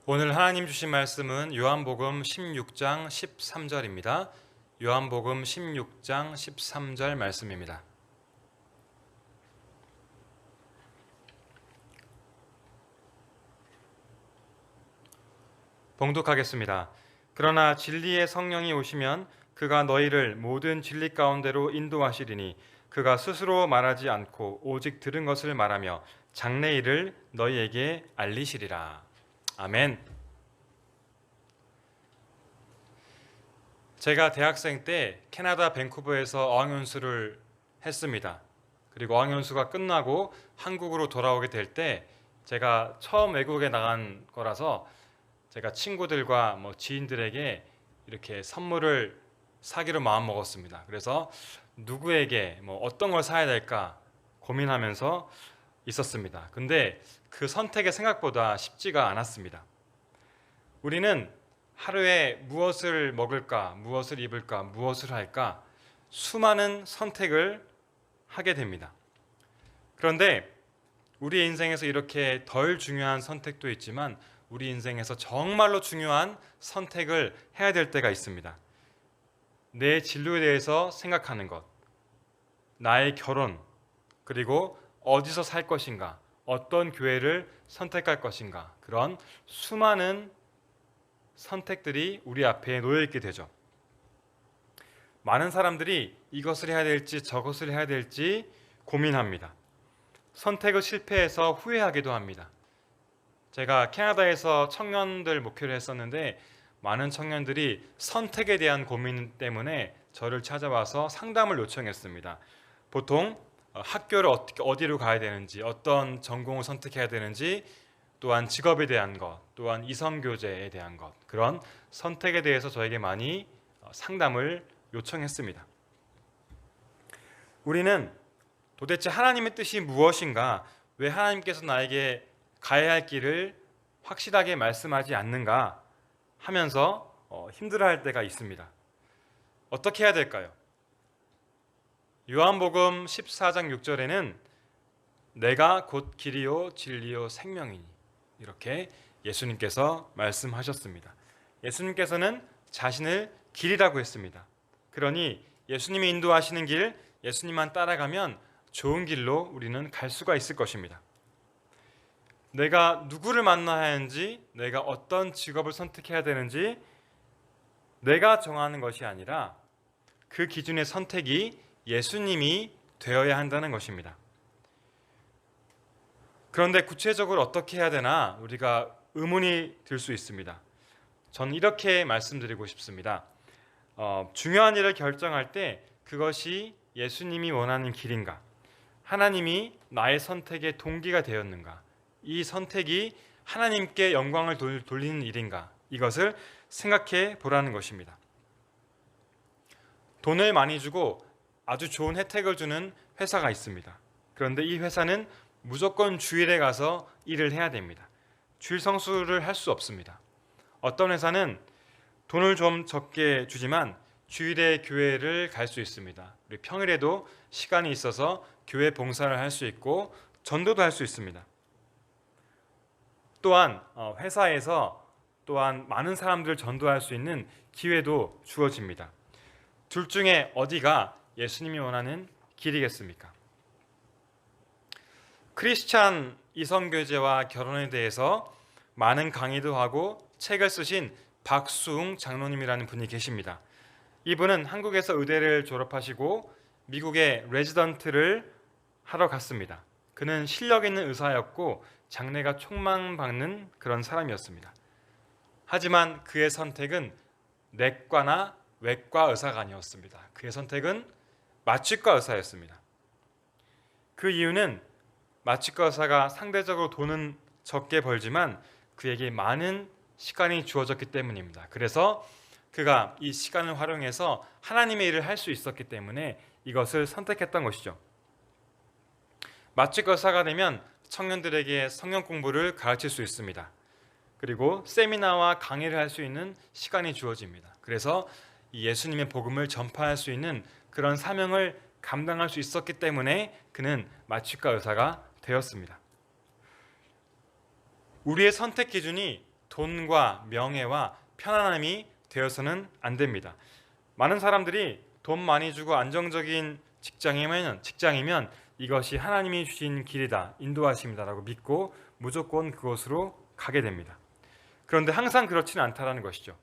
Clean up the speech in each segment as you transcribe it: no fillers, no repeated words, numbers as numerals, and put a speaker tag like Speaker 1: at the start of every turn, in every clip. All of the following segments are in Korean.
Speaker 1: 오늘 하나님 주신 말씀은 요한복음 16장 13절입니다. 요한복음 16장 13절 말씀입니다. 봉독하겠습니다. 그러나 진리의 성령이 오시면 그가 너희를 모든 진리 가운데로 인도하시리니 그가 스스로 말하지 않고 오직 들은 것을 말하며 장래일을 너희에게 알리시리라. 아멘. 제가 대학생 때 캐나다 밴쿠버에서 어학연수를 했습니다. 그리고 어학연수가 끝나고 한국으로 돌아오게 될 때 제가 처음 외국에 나간 거라서 제가 친구들과 지인들에게 이렇게 선물을 사기로 마음 먹었습니다. 그래서 누구에게 어떤 걸 사야 될까 고민하면서 있었습니다. 근데 그 선택이 생각보다 쉽지가 않았습니다. 우리는 하루에 무엇을 먹을까, 무엇을 입을까, 무엇을 할까 수많은 선택을 하게 됩니다. 그런데 우리 인생에서 이렇게 덜 중요한 선택도 있지만 우리 인생에서 정말로 중요한 선택을 해야 될 때가 있습니다. 내 진로에 대해서 생각하는 것, 나의 결혼, 그리고 어디서 살 것인가, 어떤 교회를 선택할 것인가, 그런 수많은 선택들이 우리 앞에 놓여 있게 되죠. 많은 사람들이 이것을 해야 될지 저것을 해야 될지 고민합니다. 선택을 실패해서 후회하기도 합니다. 제가 캐나다에서 청년들 목회를 했었는데 많은 청년들이 선택에 대한 고민 때문에 저를 찾아와서 상담을 요청했습니다. 보통 학교를 어디로 가야 되는지, 어떤 전공을 선택해야 되는지, 또한 직업에 대한 것, 또한 이성교제에 대한 것, 그런 선택에 대해서 저에게 많이 상담을 요청했습니다. 우리는 도대체 하나님의 뜻이 무엇인가, 왜 하나님께서 나에게 가야 할 길을 확실하게 말씀하지 않는가 하면서 힘들어할 때가 있습니다. 어떻게 해야 될까요? 요한복음 14장 6절에는 내가 곧 길이요 진리요 생명이니 이렇게 예수님께서 말씀하셨습니다. 예수님께서는 자신을 길이라고 했습니다. 그러니 예수님이 인도하시는 길, 예수님만 따라가면 좋은 길로 우리는 갈 수가 있을 것입니다. 내가 누구를 만나야 하는지, 내가 어떤 직업을 선택해야 되는지 내가 정하는 것이 아니라 그 기준의 선택이 예수님이 되어야 한다는 것입니다. 그런데 구체적으로 어떻게 해야 되나 우리가 의문이 들 수 있습니다. 저는 이렇게 말씀드리고 싶습니다. 중요한 일을 결정할 때 그것이 예수님이 원하는 길인가? 하나님이 나의 선택의 동기가 되었는가? 이 선택이 하나님께 영광을 돌리는 일인가? 이것을 생각해 보라는 것입니다. 돈을 많이 주고 아주 좋은 혜택을 주는 회사가 있습니다. 그런데 이 회사는 무조건 주일에 가서 일을 해야 됩니다. 주일 성수를 할 수 없습니다. 어떤 회사는 돈을 좀 적게 주지만 주일에 교회를 갈 수 있습니다. 그리고 평일에도 시간이 있어서 교회 봉사를 할 수 있고 전도도 할 수 있습니다. 또한 회사에서 또한 많은 사람들을 전도할 수 있는 기회도 주어집니다. 둘 중에 어디가 예수님이 원하는 길이겠습니까? 크리스찬 이성교제와 결혼에 대해서 많은 강의도 하고 책을 쓰신 박수웅 장로님이라는 분이 계십니다. 이분은 한국에서 의대를 졸업하시고 미국에 레지던트를 하러 갔습니다. 그는 실력 있는 의사였고 장래가 촉망받는 그런 사람이었습니다. 하지만 그의 선택은 내과나 외과 의사가 아니었습니다. 그의 선택은 마취과 의사였습니다. 그 이유는 마취과 의사가 상대적으로 돈은 적게 벌지만 그에게 많은 시간이 주어졌기 때문입니다. 그래서 그가 이 시간을 활용해서 하나님의 일을 할 수 있었기 때문에 이것을 선택했던 것이죠. 마취과 의사가 되면 청년들에게 성경 공부를 가르칠 수 있습니다. 그리고 세미나와 강의를 할 수 있는 시간이 주어집니다. 그래서 예수님의 복음을 전파할 수 있는 그런 사명을 감당할 수 있었기 때문에 그는 마취과 의사가 되었습니다. 우리의 선택 기준이 돈과 명예와 편안함이 되어서는 안 됩니다. 많은 사람들이 돈 많이 주고 안정적인 직장이면 이것이 하나님이 주신 길이다, 인도하심이다라고 믿고 무조건 그곳으로 가게 됩니다. 그런데 항상 그렇지는 않다라는 것이죠.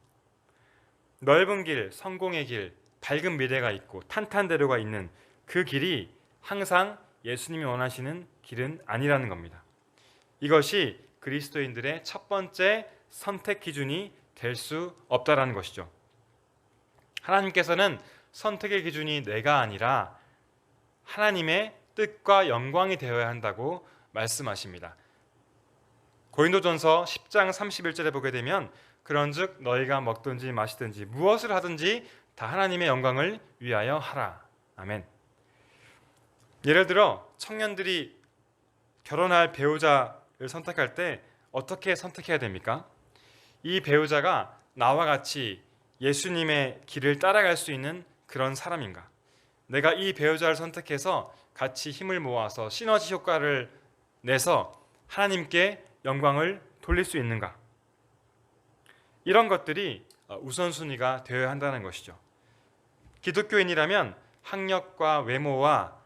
Speaker 1: 넓은 길, 성공의 길, 밝은 미래가 있고 탄탄대로가 있는 그 길이 항상 예수님이 원하시는 길은 아니라는 겁니다. 이것이 그리스도인들의 첫 번째 선택 기준이 될 수 없다라는 것이죠. 하나님께서는 선택의 기준이 내가 아니라 하나님의 뜻과 영광이 되어야 한다고 말씀하십니다. 고린도전서 10장 31절에 보게 되면 그런즉 너희가 먹든지 마시든지 무엇을 하든지 다 하나님의 영광을 위하여 하라. 아멘. 예를 들어 청년들이 결혼할 배우자를 선택할 때 어떻게 선택해야 됩니까? 이 배우자가 나와 같이 예수님의 길을 따라갈 수 있는 그런 사람인가? 내가 이 배우자를 선택해서 같이 힘을 모아서 시너지 효과를 내서 하나님께 영광을 돌릴 수 있는가? 이런 것들이 우선순위가 되어야 한다는 것이죠. 기독교인이라면 학력과 외모와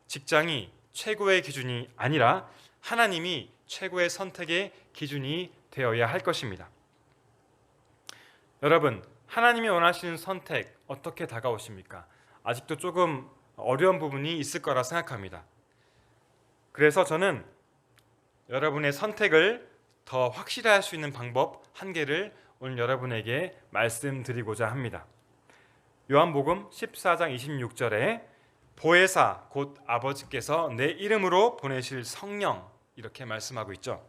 Speaker 1: 직장이 최고의 기준이 아니라 하나님이 최고의 선택의 기준이 되어야 할 것입니다. 여러분, 하나님이 원하시는 선택 어떻게 다가오십니까? 아직도 조금 어려운 부분이 있을 거라 생각합니다. 그래서 저는 여러분의 선택을 더 확실히 할 수 있는 방법 한 개를 오늘 여러분에게 말씀드리고자 합니다. 요한복음 14장 26절에 보혜사 곧 아버지께서 내 이름으로 보내실 성령, 이렇게 말씀하고 있죠.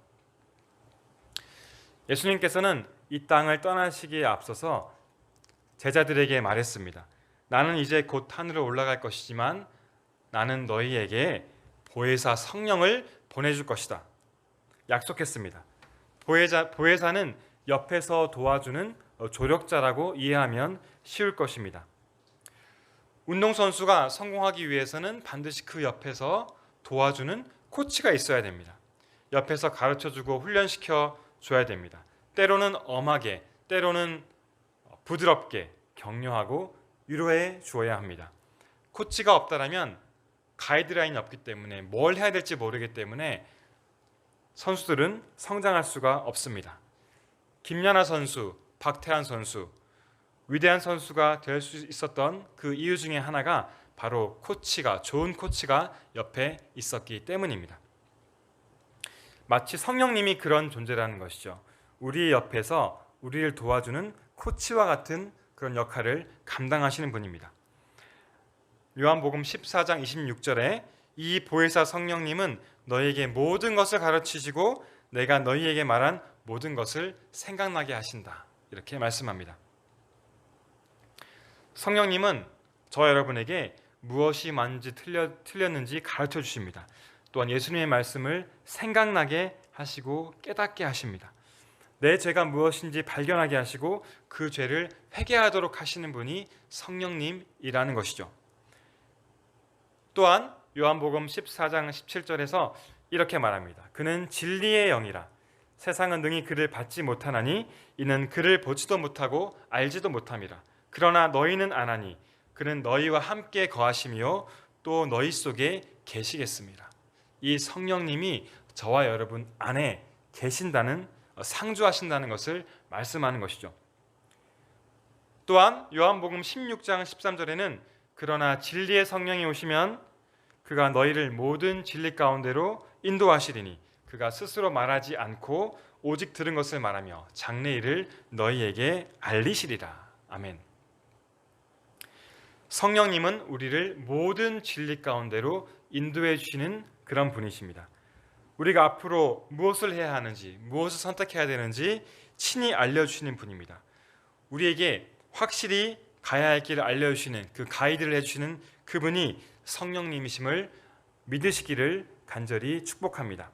Speaker 1: 예수님께서는 이 땅을 떠나시기에 앞서서 제자들에게 말했습니다. 나는 이제 곧 하늘로 올라갈 것이지만 나는 너희에게 보혜사 성령을 보내줄 것이다. 약속했습니다. 보혜사는 옆에서 도와주는 조력자라고 이해하면 쉬울 것입니다. 운동선수가 성공하기 위해서는 반드시 그 옆에서 도와주는 코치가 있어야 됩니다. 옆에서 가르쳐주고 훈련시켜 줘야 됩니다. 때로는 엄하게, 때로는 부드럽게 격려하고 위로해 주어야 합니다. 코치가 없다면 가이드라인이 없기 때문에 뭘 해야 될지 모르기 때문에 선수들은 성장할 수가 없습니다. 김연아 선수, 박태환 선수, 위대한 선수가 될 수 있었던 그 이유 중에 하나가 바로 좋은 코치가 옆에 있었기 때문입니다. 마치 성령님이 그런 존재라는 것이죠. 우리 옆에서 우리를 도와주는 코치와 같은 그런 역할을 감당하시는 분입니다. 요한복음 14장 26절에 이 보혜사 성령님은 너희에게 모든 것을 가르치시고 내가 너희에게 말한 모든 것을 생각나게 하신다. 이렇게 말씀합니다. 성령님은 저와 여러분에게 무엇이 맞는지 틀렸는지 가르쳐 주십니다. 또한 예수님의 말씀을 생각나게 하시고 깨닫게 하십니다. 내 죄가 무엇인지 발견하게 하시고 그 죄를 회개하도록 하시는 분이 성령님이라는 것이죠. 또한 요한복음 14장 17절에서 이렇게 말합니다. 그는 진리의 영이라 세상은 능히 그를 받지 못하나니 이는 그를 보지도 못하고 알지도 못함이라. 그러나 너희는 아나니 그는 너희와 함께 거하시며 또 너희 속에 계시겠습니다. 이 성령님이 저와 여러분 안에 계신다는, 상주하신다는 것을 말씀하는 것이죠. 또한 요한복음 16장 13절에는 그러나 진리의 성령이 오시면 그가 너희를 모든 진리 가운데로 인도하시리니 그가 스스로 말하지 않고 오직 들은 것을 말하며 장래일을 너희에게 알리시리라. 아멘. 성령님은 우리를 모든 진리 가운데로 인도해 주시는 그런 분이십니다. 우리가 앞으로 무엇을 해야 하는지, 무엇을 선택해야 되는지 친히 알려주시는 분입니다. 우리에게 확실히 가야 할 길을 알려주시는, 그 가이드를 해주시는 그분이 성령님이심을 믿으시기를 간절히 축복합니다.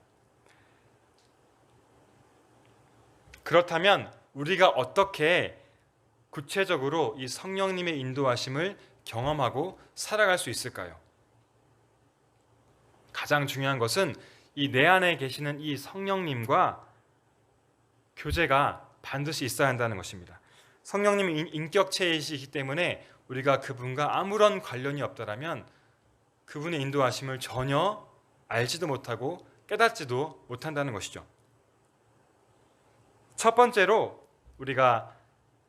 Speaker 1: 그렇다면 우리가 어떻게 구체적으로 이 성령님의 인도하심을 경험하고 살아갈 수 있을까요? 가장 중요한 것은 이 내 안에 계시는 이 성령님과 교제가 반드시 있어야 한다는 것입니다. 성령님이 인격체이시기 때문에 우리가 그분과 아무런 관련이 없다라면 그분의 인도하심을 전혀 알지도 못하고 깨닫지도 못한다는 것이죠. 첫 번째로 우리가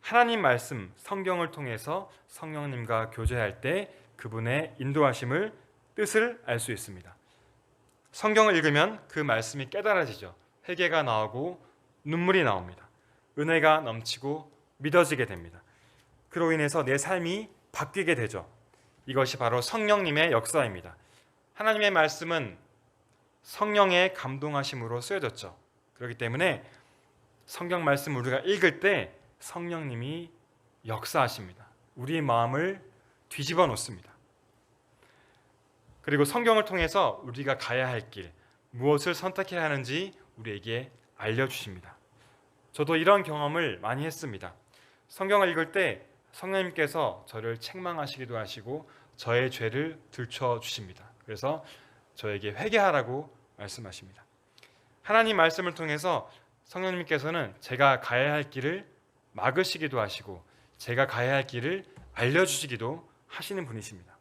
Speaker 1: 하나님 말씀, 성경을 통해서 성령님과 교제할 때 그분의 인도하심을, 뜻을 알 수 있습니다. 성경을 읽으면 그 말씀이 깨달아지죠. 회개가 나오고 눈물이 나옵니다. 은혜가 넘치고 믿어지게 됩니다. 그로 인해서 내 삶이 바뀌게 되죠. 이것이 바로 성령님의 역사입니다. 하나님의 말씀은 성령의 감동하심으로 쓰여졌죠. 그렇기 때문에 성경 말씀 우리가 읽을 때 성령님이 역사하십니다. 우리의 마음을 뒤집어 놓습니다. 그리고 성경을 통해서 우리가 가야 할 길, 무엇을 선택해야 하는지 우리에게 알려주십니다. 저도 이런 경험을 많이 했습니다. 성경을 읽을 때 성령님께서 저를 책망하시기도 하시고 저의 죄를 들춰주십니다. 그래서 저에게 회개하라고 말씀하십니다. 하나님 말씀을 통해서 성령님께서는 제가 가야 할 길을 막으시기도 하시고 제가 가야 할 길을 알려주시기도 하시는 분이십니다.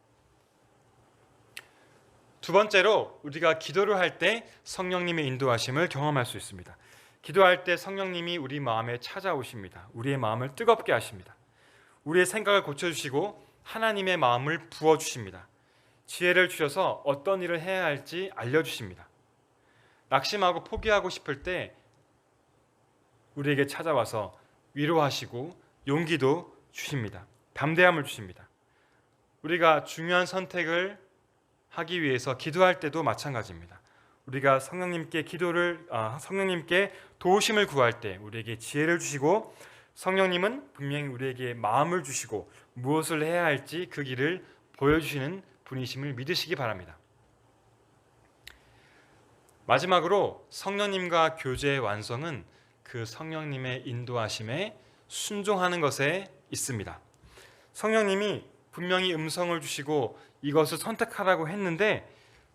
Speaker 1: 두 번째로 우리가 기도를 할 때 성령님의 인도하심을 경험할 수 있습니다. 기도할 때 성령님이 우리 마음에 찾아오십니다. 우리의 마음을 뜨겁게 하십니다. 우리의 생각을 고쳐주시고 하나님의 마음을 부어주십니다. 지혜를 주셔서 어떤 일을 해야 할지 알려주십니다. 낙심하고 포기하고 싶을 때 우리에게 찾아와서 위로하시고 용기도 주십니다. 담대함을 주십니다. 우리가 중요한 선택을 하기 위해서 기도할 때도 마찬가지입니다. 우리가 성령님께 도우심을 구할 때 우리에게 지혜를 주시고 성령님은 분명히 우리에게 마음을 주시고 무엇을 해야 할지 그 길을 보여주시는 분이심을 믿으시기 바랍니다. 마지막으로 성령님과 교제의 완성은 그 성령님의 인도하심에 순종하는 것에 있습니다. 성령님이 분명히 음성을 주시고 이것을 선택하라고 했는데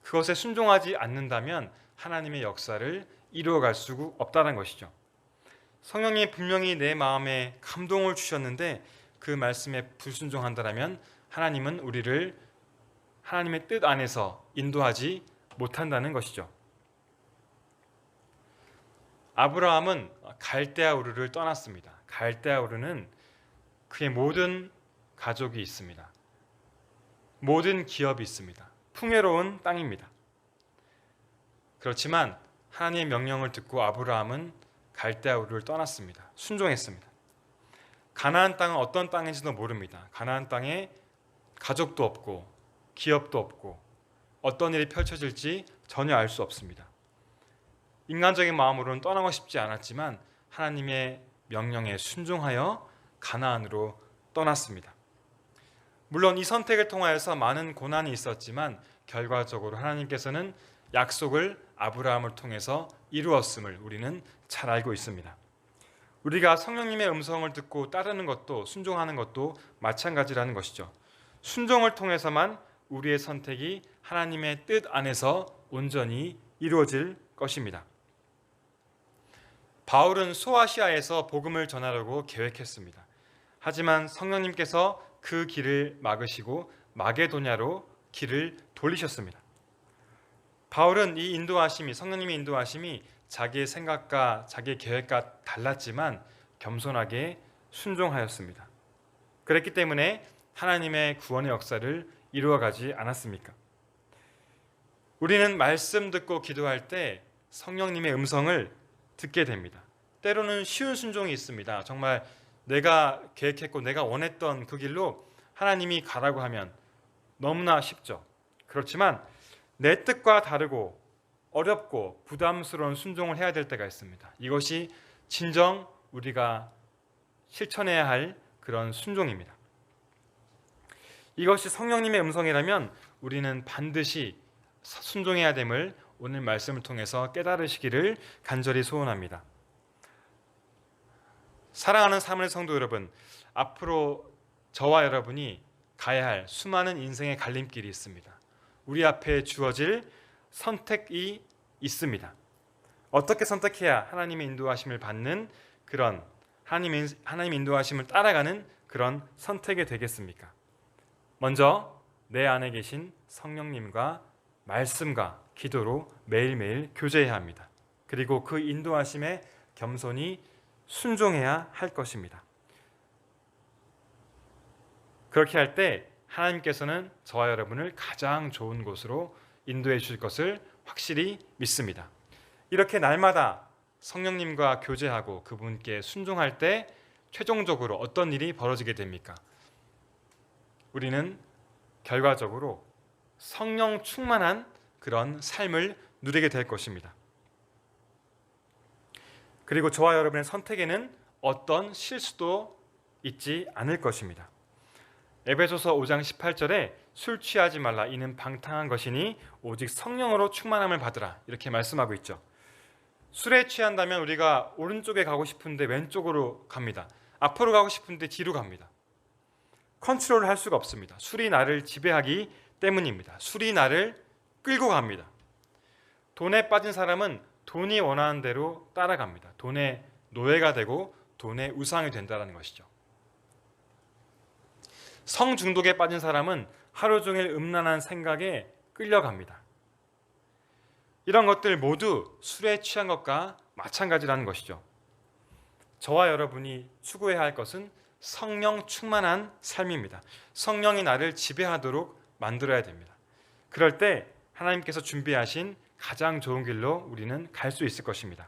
Speaker 1: 그것에 순종하지 않는다면 하나님의 역사를 이루어갈 수 없다는 것이죠. 성령이 분명히 내 마음에 감동을 주셨는데 그 말씀에 불순종한다면 하나님은 우리를 하나님의 뜻 안에서 인도하지 못한다는 것이죠. 아브라함은 갈대아 우르를 떠났습니다. 갈대아 우르는 그의 모든 가족이 있습니다. 모든 기업이 있습니다. 풍요로운 땅입니다. 그렇지만 하나님의 명령을 듣고 아브라함은 갈대아 우르를 떠났습니다. 순종했습니다. 가나안 땅은 어떤 땅인지도 모릅니다. 가나안 땅에 가족도 없고 기업도 없고 어떤 일이 펼쳐질지 전혀 알 수 없습니다. 인간적인 마음으로는 떠나고 싶지 않았지만 하나님의 명령에 순종하여 가나안으로 떠났습니다. 물론 이 선택을 통하여서 많은 고난이 있었지만 결과적으로 하나님께서는 약속을 아브라함을 통해서 이루었음을 우리는 잘 알고 있습니다. 우리가 성령님의 음성을 듣고 따르는 것도 순종하는 것도 마찬가지라는 것이죠. 순종을 통해서만 우리의 선택이 하나님의 뜻 안에서 온전히 이루어질 것입니다. 바울은 소아시아에서 복음을 전하려고 계획했습니다. 하지만 성령님께서 그 길을 막으시고 마게도냐로 길을 돌리셨습니다. 바울은 이 인도하심이, 성령님의 인도하심이 자기의 생각과 자기의 계획과 달랐지만 겸손하게 순종하였습니다. 그랬기 때문에 하나님의 구원의 역사를 이루어가지 않았습니까? 우리는 말씀 듣고 기도할 때 성령님의 음성을 듣게 됩니다. 때로는 쉬운 순종이 있습니다. 정말 내가 계획했고 내가 원했던 그 길로 하나님이 가라고 하면 너무나 쉽죠. 그렇지만 내 뜻과 다르고 어렵고 부담스러운 순종을 해야 될 때가 있습니다. 이것이 진정 우리가 실천해야 할 그런 순종입니다. 이것이 성령님의 음성이라면 우리는 반드시 순종해야 됨을 오늘 말씀을 통해서 깨달으시기를 간절히 소원합니다. 사랑하는 사랑하는 성도 여러분, 앞으로 저와 여러분이 가야 할 수많은 인생의 갈림길이 있습니다. 우리 앞에 주어질 선택이 있습니다. 어떻게 선택해야 하나님의 인도하심을 받는 그런 하나님 인도하심을 따라가는 그런 선택이 되겠습니까? 먼저 내 안에 계신 성령님과 말씀과 기도로 매일매일 교제해야 합니다. 그리고 그 인도하심에 겸손히 순종해야 할 것입니다. 그렇게 할 때 하나님께서는 저와 여러분을 가장 좋은 곳으로 인도해 주실 것을 확실히 믿습니다. 이렇게 날마다 성령님과 교제하고 그분께 순종할 때 최종적으로 어떤 일이 벌어지게 됩니까? 우리는 결과적으로 성령 충만한 그런 삶을 누리게 될 것입니다. 그리고 저와 여러분의 선택에는 어떤 실수도 있지 않을 것입니다. 에베소서 5장 18절에 술 취하지 말라 이는 방탕한 것이니 오직 성령으로 충만함을 받으라 이렇게 말씀하고 있죠. 술에 취한다면 우리가 오른쪽에 가고 싶은데 왼쪽으로 갑니다. 앞으로 가고 싶은데 뒤로 갑니다. 컨트롤을 할 수가 없습니다. 술이 나를 지배하기 때문입니다. 술이 나를 끌고 갑니다. 돈에 빠진 사람은 돈이 원하는 대로 따라갑니다. 돈의 노예가 되고 돈의 우상이 된다는 것이죠. 성중독에 빠진 사람은 하루 종일 음란한 생각에 끌려갑니다. 이런 것들 모두 술에 취한 것과 마찬가지라는 것이죠. 저와 여러분이 추구해야 할 것은 성령 충만한 삶입니다. 성령이 나를 지배하도록 만들어야 됩니다. 그럴 때 하나님께서 준비하신 가장 좋은 길로 우리는 갈 수 있을 것입니다.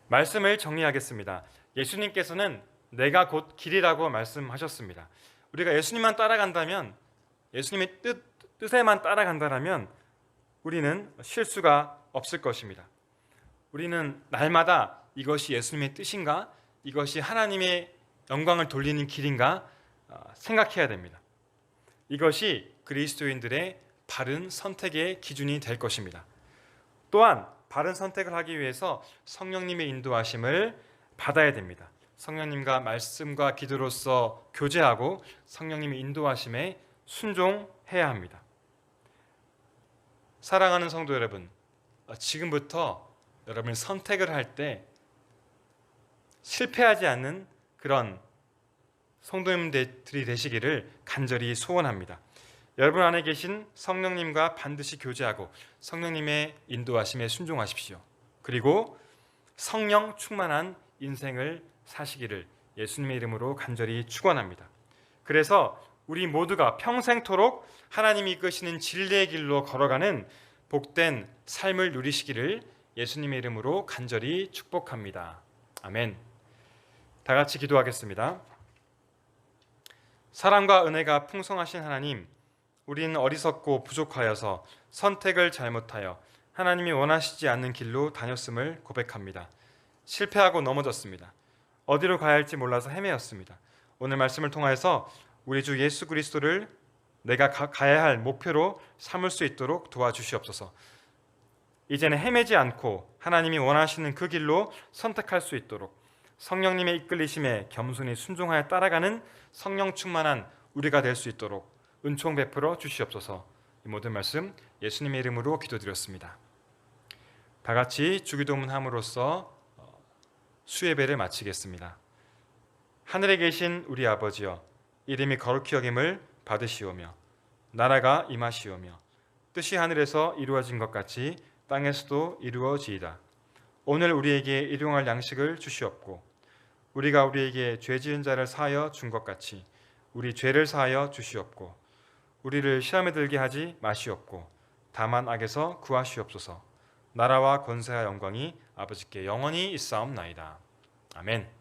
Speaker 1: 말씀을 정리하겠습니다. 예수님께서는 내가 곧 길이라고 말씀하셨습니다. 우리가 예수님만 따라간다면, 예수님의 뜻에만 따라간다면 우리는 실수가 없을 것입니다. 우리는 날마다 이것이 예수님의 뜻인가? 이것이 하나님의 영광을 돌리는 길인가? 생각해야 됩니다. 이것이 그리스도인들의 바른 선택의 기준이 될 것입니다. 또한 바른 선택을 하기 위해서 성령님의 인도하심을 받아야 됩니다. 성령님과 말씀과 기도로서 교제하고 성령님의 인도하심에 순종해야 합니다. 사랑하는 성도 여러분, 지금부터 여러분이 선택을 할 때 실패하지 않는 그런 성도님들이 되시기를 간절히 소원합니다. 여러분 안에 계신 성령님과 반드시 교제하고 성령님의 인도하심에 순종하십시오. 그리고 성령 충만한 인생을 사시기를 예수님의 이름으로 간절히 축원합니다. 그래서 우리 모두가 평생토록 하나님이 이끄시는 진리의 길로 걸어가는 복된 삶을 누리시기를 예수님의 이름으로 간절히 축복합니다. 아멘. 다 같이 기도하겠습니다. 사랑과 은혜가 풍성하신 하나님, 우리는 어리석고 부족하여서 선택을 잘못하여 하나님이 원하시지 않는 길로 다녔음을 고백합니다. 실패하고 넘어졌습니다. 어디로 가야 할지 몰라서 헤매었습니다. 오늘 말씀을 통하여서 우리 주 예수 그리스도를 내가 가야 할 목표로 삼을 수 있도록 도와주시옵소서. 이제는 헤매지 않고 하나님이 원하시는 그 길로 선택할 수 있도록 성령님의 이끌리심에 겸손히 순종하여 따라가는 성령 충만한 우리가 될 수 있도록 은총 베풀어 주시옵소서. 이 모든 말씀 예수님의 이름으로 기도드렸습니다. 다 같이 주기도문 함으로써 수예배를 마치겠습니다. 하늘에 계신 우리 아버지여, 이름이 거룩히 여김을 받으시오며 나라가 임하시오며 뜻이 하늘에서 이루어진 것 같이 땅에서도 이루어지이다. 오늘 우리에게 일용할 양식을 주시옵고 우리가 우리에게 죄 지은 자를 사하여 준 것 같이 우리 죄를 사하여 주시옵고 우리를 시험에 들게 하지 마시옵고 다만 악에서 구하시옵소서. 나라와 권세와 영광이 아버지께 영원히 있사옵나이다. 아멘.